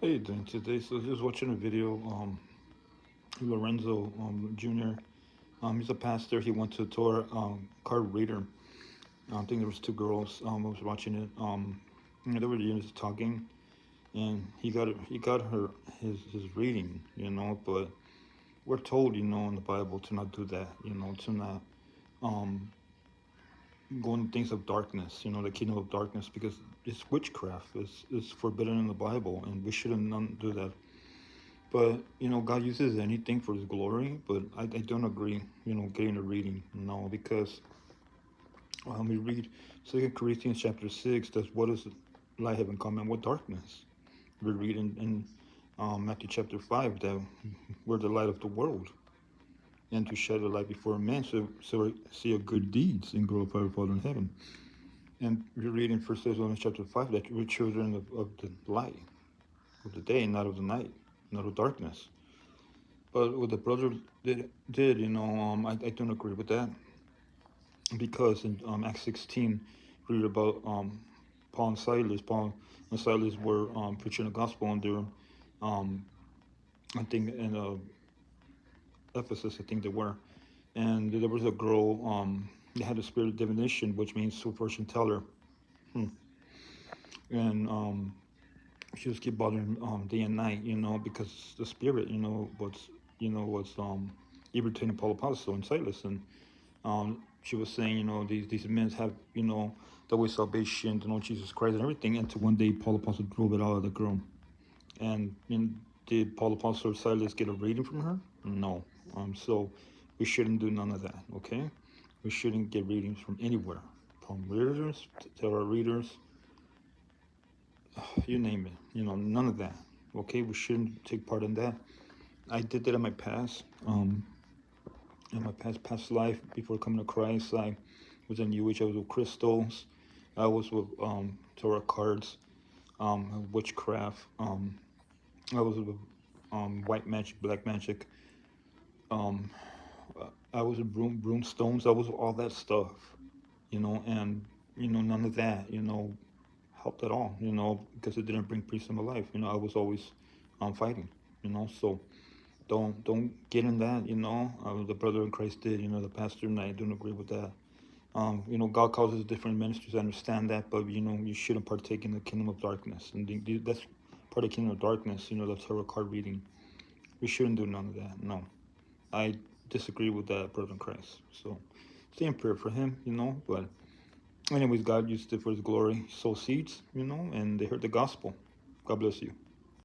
How you doing today? So just watching a video, Lorenzo Jr. He's a pastor. He went to a tour card reader. I think there was two girls. I was watching it. They were just talking, and he got her his reading, But we're told, in the Bible to not do that, to not um go into things of darkness, the kingdom of darkness, because it's witchcraft. It's forbidden in the Bible, and we shouldn't none do that. But God uses anything for His glory. But I don't agree. Getting a reading, no, because we read Second Corinthians chapter 6. That's what does light have in common with darkness. We read in Matthew chapter 5 that we're the light of the world, and to shed the light before men, so we see our good deeds and glorify our Father in heaven. And we read in First Thessalonians chapter 5 that we're children of the light of the day, not of the night, not of darkness. But what the brother did, I don't agree with that, because in Acts 16, read about Paul and Silas. Paul and Silas were preaching the gospel, and they're, I think, in Ephesus, I think they were. And there was a girl, they had a spirit of divination, which means fortune teller. Hmm. And she was keep bothering day and night, because the spirit, was irritating Paul Apostle and Silas. And she was saying, these men have, the way salvation, to know Jesus Christ and everything. Until one day, Paul Apostle drove it out of the girl. And did Paul Apostle or Silas get a reading from her? No. So we shouldn't do none of that. Okay, we shouldn't get readings from anywhere, from readers, tarot readers, you name it. None of that. Okay, we shouldn't take part in that. I did that in my past. In my past life, before coming to Christ, I was in New Age. I was with crystals. I was with tarot cards, witchcraft. I was with white magic, black magic. Um, I was with broomstones. I was with all that stuff, and none of that, helped at all, because it didn't bring peace in my life. I was always fighting, so don't get in that, the brother in Christ did, the pastor, and I don't agree with that. God calls us different ministries. I understand that, but you shouldn't partake in the kingdom of darkness, and that's part of the kingdom of darkness. The tarot card reading. We shouldn't do none of that. No, I disagree with that, brother in Christ. So stay in prayer for him, But anyways, God used it for His glory. Sow seeds, and they heard the gospel. God bless you.